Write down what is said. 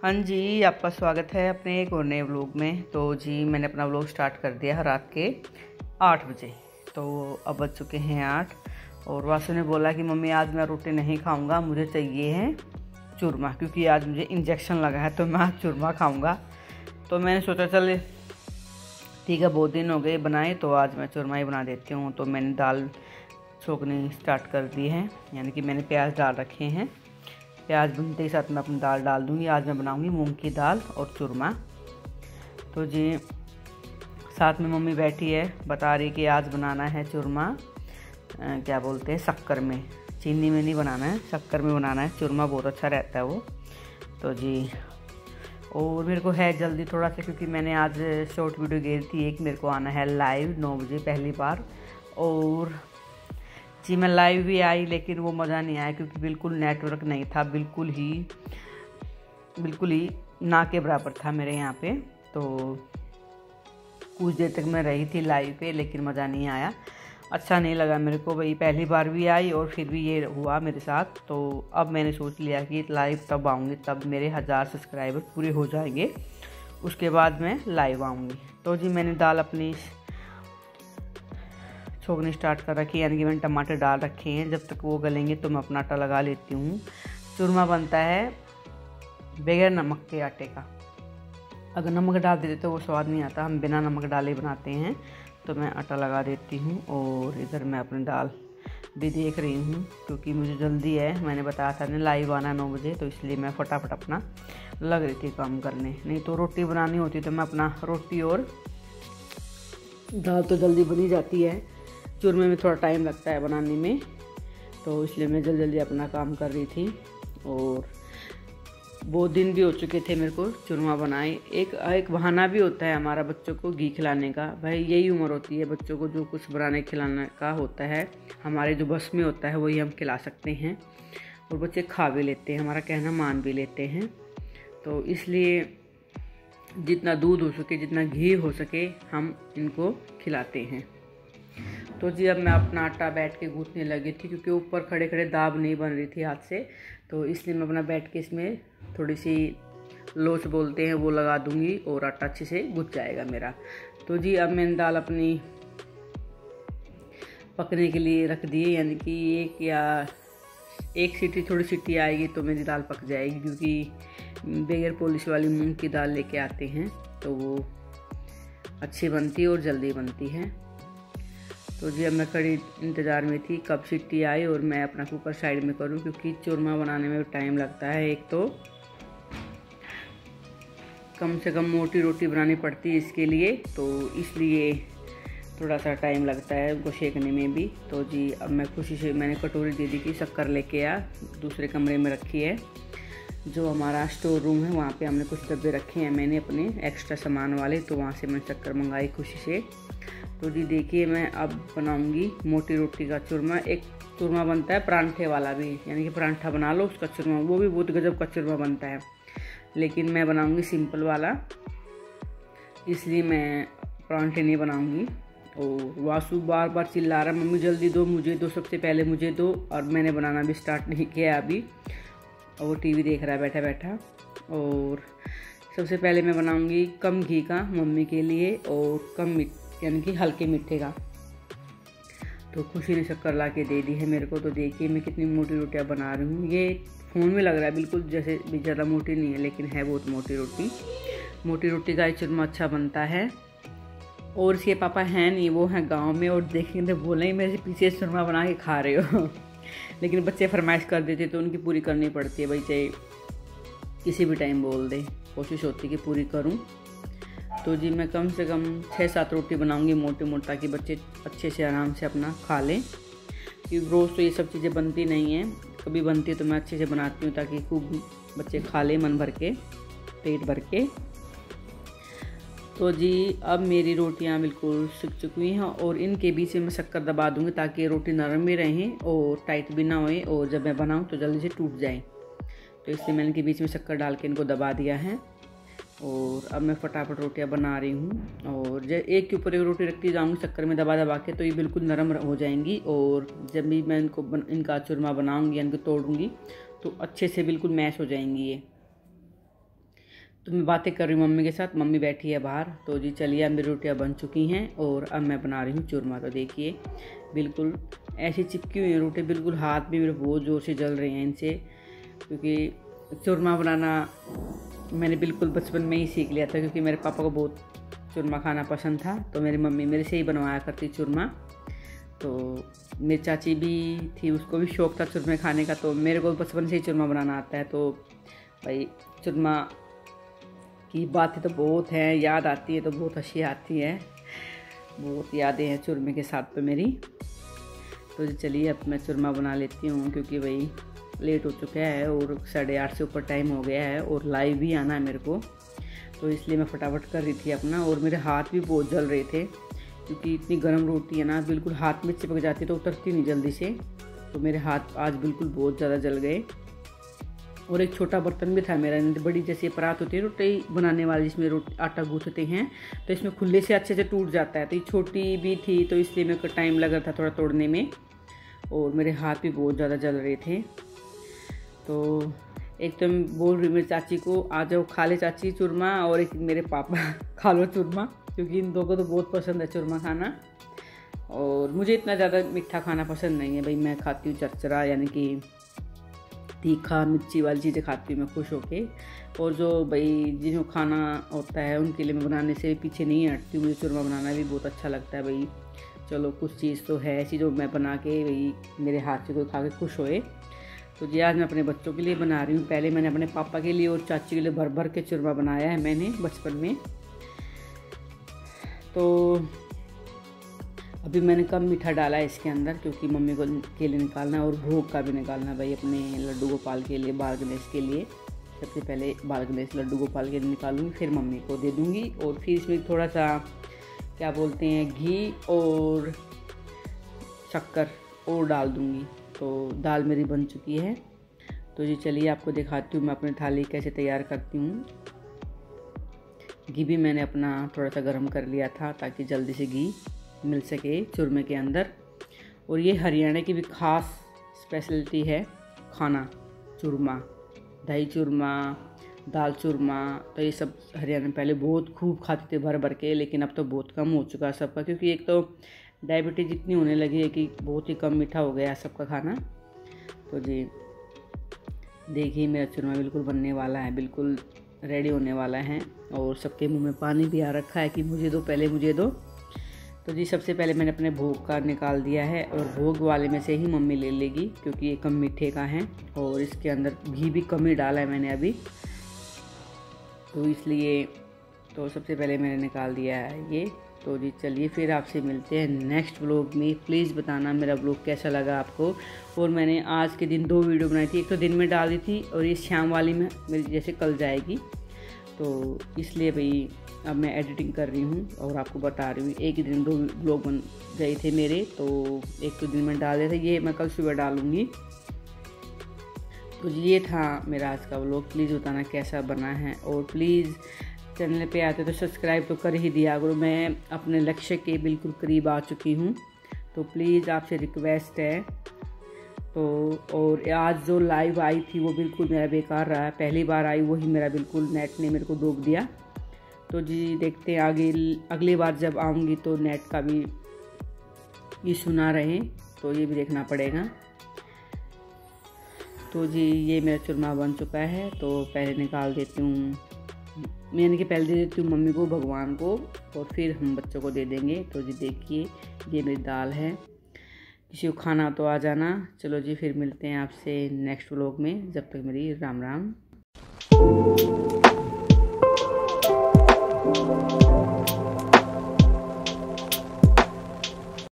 हाँ जी, आपका स्वागत है अपने एक और नए व्लॉग में। तो जी मैंने अपना व्लॉग स्टार्ट कर दिया है रात के 8 बजे। तो अब बज चुके हैं 8 और वासु ने बोला कि मम्मी आज मैं रोटी नहीं खाऊंगा, मुझे चाहिए है चूरमा, क्योंकि आज मुझे इंजेक्शन लगा है तो मैं आज चूरमा खाऊंगा। तो मैंने सोचा चल ठीक है, बहुत दिन हो गए बनाए तो आज मैं चूरमा ही बना देती हूँ। तो मैंने दाल छोकनी स्टार्ट कर दी है, यानी कि मैंने प्याज डाल रखे हैं। प्याज भूनते ही साथ में अपनी दाल डाल दूँगी। आज मैं बनाऊँगी मूंग की दाल और चूरमा। तो जी साथ में मम्मी बैठी है, बता रही कि आज बनाना है चूरमा क्या बोलते हैं शक्कर में, चीनी में नहीं बनाना है, शक्कर में बनाना है। चूरमा बहुत अच्छा रहता है वो। तो जी और मेरे को है जल्दी थोड़ा सा, क्योंकि मैंने आज शॉर्ट वीडियो गई थी एक, मेरे को आना है लाइव 9 बजे पहली बार। और जी मैं लाइव भी आई लेकिन वो मज़ा नहीं आया, क्योंकि बिल्कुल नेटवर्क नहीं था, बिल्कुल ही ना के बराबर था मेरे यहाँ पे। तो कुछ देर तक मैं रही थी लाइव पे लेकिन मज़ा नहीं आया, अच्छा नहीं लगा मेरे को। भाई पहली बार भी आई और फिर भी ये हुआ मेरे साथ। तो अब मैंने सोच लिया कि लाइव तब आऊँगी तब मेरे 1000 सब्सक्राइबर पूरे हो जाएंगे, उसके बाद मैं लाइव आऊँगी। तो जी मैंने दाल अपनी छोकनी स्टार्ट कर रखी है, यानी कि मैंने टमाटर डाल रखे हैं। जब तक वो गलेंगे तो मैं अपना आटा लगा लेती हूँ। चूरमा बनता है बगैर नमक के आटे का, अगर नमक डाल देते तो वो स्वाद नहीं आता, हम बिना नमक डाले बनाते हैं। तो मैं आटा लगा देती हूँ और इधर मैं अपनी दाल भी देख रही हूँ, क्योंकि मुझे जल्दी है। मैंने बताया था ना लाइव आना 9 बजे, तो इसलिए मैं फटाफट अपना लग रही थी काम करने। नहीं तो रोटी बनानी होती तो मैं अपना रोटी और दाल तो जल्दी बनी जाती है, चूरमे में थोड़ा टाइम लगता है बनाने में। तो इसलिए मैं जल्दी अपना काम कर रही थी। और बहुत दिन भी हो चुके थे मेरे को चूरमा बनाए। एक बहाना भी होता है हमारा बच्चों को घी खिलाने का। भाई यही उम्र होती है बच्चों को, जो कुछ बनाने खिलाने का होता है, हमारे जो बस में होता है वही हम खिला सकते हैं और बच्चे खा भी लेते हैं, हमारा कहना मान भी लेते हैं। तो इसलिए जितना दूध हो सके, जितना घी हो सके, हम इनको खिलाते हैं। तो जी अब मैं अपना आटा बैठ के गूँथने लगी थी, क्योंकि ऊपर खड़े खड़े दाब नहीं बन रही थी हाथ से। तो इसलिए मैं अपना बैठ के इसमें थोड़ी सी लोच बोलते हैं वो लगा दूंगी और आटा अच्छे से गूँथ जाएगा मेरा। तो जी अब मैंने दाल अपनी पकने के लिए रख दी है, यानी कि एक सीटी थोड़ी सीटी आएगी तो मेरी दाल पक जाएगी, क्योंकि बगैर पॉलिश वाली मूंग की दाल लेके आते हैं तो वो अच्छी बनती है और जल्दी बनती है। तो जी अब मैं खड़ी इंतज़ार में थी कब सीटी आई और मैं अपना कुकर साइड में करूं, क्योंकि चूरमा बनाने में टाइम लगता है। एक तो कम से कम मोटी रोटी बनानी पड़ती है इसके लिए, तो इसलिए थोड़ा सा टाइम लगता है उनको सेकने में भी। तो जी अब मैं खुशी से मैंने कटोरी दे दी कि शक्कर लेके आ, दूसरे कमरे में रखी है, जो हमारा स्टोर रूम है वहाँ पे हमने कुछ डब्बे रखे हैं मैंने अपने एक्स्ट्रा सामान वाले, तो वहाँ से मैंने शक्कर मंगाई खुशी से। तो जी देखिए मैं अब बनाऊंगी मोटी रोटी का चूरमा। एक चूरमा बनता है परांठे वाला भी, यानी कि परांठा बना लो उसका चूरमा, वो भी बहुत गजब का चूरमा बनता है, लेकिन मैं बनाऊंगी सिंपल वाला, इसलिए मैं परांठे नहीं बनाऊंगी। और वासु बार बार चिल्ला रहा मम्मी जल्दी दो, मुझे दो, सबसे पहले मुझे दो। और मैंने बनाना भी स्टार्ट नहीं किया अभी, और वो टीवी देख रहा है बैठा बैठा। और सबसे पहले मैं बनाऊंगी कम घी का मम्मी के लिए और कम यानी कि हल्के मीठे का। तो खुशी ने शक्कर ला के दे दी है मेरे को। तो देखिए मैं कितनी मोटी रोटियां बना रही हूँ। ये फ़ोन में लग रहा है बिल्कुल जैसे भी ज़्यादा मोटी नहीं है, लेकिन है बहुत मोटी रोटी। मोटी रोटी का चूरमा अच्छा बनता है। और इसके पापा हैं नहीं, वो हैं गांव में, और देखेंगे तो बोलेंगे मेरे पीछे चूरमा बना के खा रहे हो लेकिन बच्चे फरमाइश कर देते तो उनकी पूरी करनी पड़ती है भाई, चाहे किसी भी टाइम बोल दे, कोशिश होती है कि पूरी करूँ। तो जी मैं कम से कम 6-7 रोटी बनाऊंगी मोटी मोटी, ताकि बच्चे अच्छे से आराम से अपना खा लें, क्योंकि रोज़ तो ये सब चीज़ें बनती नहीं हैं, कभी बनती है तो मैं अच्छे से बनाती हूँ ताकि खूब बच्चे खा लें मन भर के, पेट भर के। तो जी अब मेरी रोटियाँ बिल्कुल सूख चुकी हैं और इनके बीच में मैं शक्कर दबा दूँगी, ताकि रोटी नरम भी रहें और टाइट भी ना होए, और जब मैं बनाऊँ तो जल्दी से टूट जाएँ। तो इसलिए मैंने इनके बीच में शक्कर डाल के इनको दबा दिया है। और अब मैं फटाफट रोटियां बना रही हूँ, और जब एक के ऊपर एक रोटी रखती जाऊँगी शक्कर में दबा दबा के, तो ये बिल्कुल नरम हो जाएंगी। और जब भी मैं इनका चूरमा बनाऊँगी, इनको तोड़ूँगी तो अच्छे से बिल्कुल मैश हो जाएंगी ये। तो मैं बातें कर रही हूँ मम्मी के साथ, मम्मी बैठी है बाहर। तो जी चलिए, अब मेरी रोटियाँ बन चुकी हैं और अब मैं बना रही हूँ चूरमा। तो देखिए बिल्कुल ऐसी चिपकी हुई रोटी, बिल्कुल हाथ भी मेरे बहुत ज़ोर से जल रहे हैं इनसे, क्योंकि चूरमा बनाना मैंने बिल्कुल बचपन में ही सीख लिया था, क्योंकि मेरे पापा को बहुत चूरमा खाना पसंद था। तो मेरी मम्मी मेरे से ही बनवाया करती चूरमा। तो मेरी चाची भी थी, उसको भी शौक़ था चूरमे खाने का। तो मेरे को बचपन से ही चूरमा बनाना आता है। तो भाई चूरमा की बातें तो बहुत हैं, याद आती है तो बहुत हंसी आती है, बहुत यादें हैं चूरमे के साथ पे मेरी। तो चलिए अब मैं चूरमा बना लेती हूँ, क्योंकि भाई लेट हो चुका है और 8:30 से ऊपर टाइम हो गया है और लाइव भी आना है मेरे को। तो इसलिए मैं फटाफट कर रही थी अपना, और मेरे हाथ भी बहुत जल रहे थे, क्योंकि इतनी गर्म रोटी है ना, बिल्कुल हाथ में चिपक जाती तो उतरती नहीं जल्दी से। तो मेरे हाथ आज बिल्कुल बहुत ज़्यादा जल गए। और एक छोटा बर्तन भी था मेरा, बड़ी जैसे परात होती है रोटी बनाने वाली, जिसमें रोटी आटा गूँथते हैं, तो इसमें खुले से अच्छे से टूट जाता है। तो ये छोटी भी थी, तो इसलिए मेरे को टाइम लगा था थोड़ा तोड़ने में, और मेरे हाथ भी बहुत ज़्यादा जल रहे थे। तो एक तो मैं बोल रही मेरी चाची को, आ जाओ खा ले चाची चूरमा, और एक मेरे पापा खा लो चूरमा, क्योंकि इन दो को तो बहुत पसंद है चूरमा खाना। और मुझे इतना ज़्यादा मीठा खाना पसंद नहीं है भाई, मैं खाती हूँ चरचरा, यानी कि तीखा मिर्ची वाली चीज़ें खाती हूँ मैं खुश होके। और जो भाई जिन्हों खाना होता है उनके लिए मैं बनाने से पीछे नहीं हटती हूँ। मुझे चूरमा बनाना भी बहुत अच्छा लगता है भाई। चलो कुछ चीज़ तो है ऐसी जो मैं बना के भाई मेरे हाथ से कोई खा के खुश होए। तो जी आज मैं अपने बच्चों के लिए बना रही हूँ। पहले मैंने अपने पापा के लिए और चाची के लिए भर भर के चूरमा बनाया है मैंने बचपन में। तो अभी मैंने कम मीठा डाला है इसके अंदर, क्योंकि मम्मी को के लिए निकालना है और भोग का भी निकालना है भाई, अपने लड्डू गोपाल के लिए, बाल गणेश के लिए। सबसे पहले बाल गणेश लड्डू गोपाल के लिए निकालूंगी, फिर मम्मी को दे दूंगी। और फिर इसमें थोड़ा सा क्या बोलते हैं घी और शक्कर और डाल दूंगी। तो दाल मेरी बन चुकी है। तो जी चलिए आपको दिखाती हूँ मैं अपनी थाली कैसे तैयार करती हूँ। घी भी मैंने अपना थोड़ा सा गर्म कर लिया था, ताकि जल्दी से घी मिल सके चूरमे के अंदर। और ये हरियाणा की भी ख़ास स्पेशलिटी है खाना, चूरमा, दही चूरमा, दाल चूरमा। तो ये सब हरियाणा में पहले बहुत खूब खाते थे भर भर के, लेकिन अब तो बहुत कम हो चुका है सबका, क्योंकि एक तो डायबिटीज़ इतनी होने लगी है कि बहुत ही कम मीठा हो गया है सबका खाना। तो जी देखिए मेरा चूरमा बिल्कुल बनने वाला है, बिल्कुल रेडी होने वाला है, और सबके मुंह में पानी भी आ रखा है कि मुझे दो, पहले मुझे दो। तो जी सबसे पहले मैंने अपने भोग का निकाल दिया है, और भोग वाले में से ही मम्मी ले लेगी, क्योंकि ये कम मीठे का है और इसके अंदर घी भी कम ही डाला है मैंने अभी, तो इसलिए। तो सबसे पहले मैंने निकाल दिया है ये। तो जी चलिए फिर आपसे मिलते हैं नेक्स्ट व्लॉग में। प्लीज़ बताना मेरा व्लॉग कैसा लगा आपको। और मैंने आज के दिन 2 वीडियो बनाई थी, एक तो दिन में डाल दी थी और ये शाम वाली में मेरी जैसे कल जाएगी। तो इसलिए भाई अब मैं एडिटिंग कर रही हूँ और आपको बता रही हूँ। एक ही दिन 2 व्लॉग बन गए थे मेरे, तो एक तो दिन में डाल दिया था, ये मैं कल सुबह डालूँगी। तो ये था मेरा आज का व्लॉग। प्लीज़ बताना कैसा बना है, और प्लीज़ चैनल पे आते तो सब्सक्राइब तो कर ही दिया अगर। मैं अपने लक्ष्य के बिल्कुल करीब आ चुकी हूँ, तो प्लीज़ आपसे रिक्वेस्ट है। तो और आज जो लाइव आई थी वो बिल्कुल मेरा बेकार रहा, पहली बार आई वही मेरा बिल्कुल नेट ने मेरे को रोक दिया। तो जी देखते हैं आगे, अगली बार जब आऊँगी तो नेट का भी इशू ना रहे, तो ये भी देखना पड़ेगा। तो जी ये मेरा चूरमा बन चुका है, तो पहले निकाल देती हूँ, यानी कि पहले दे देती हूँ मम्मी को, भगवान को, और फिर हम बच्चों को दे देंगे। तो जी देखिए ये मेरी दाल है, किसी को खाना तो आ जाना। चलो जी फिर मिलते हैं आपसे नेक्स्ट व्लॉग में, जब तक मेरी राम राम।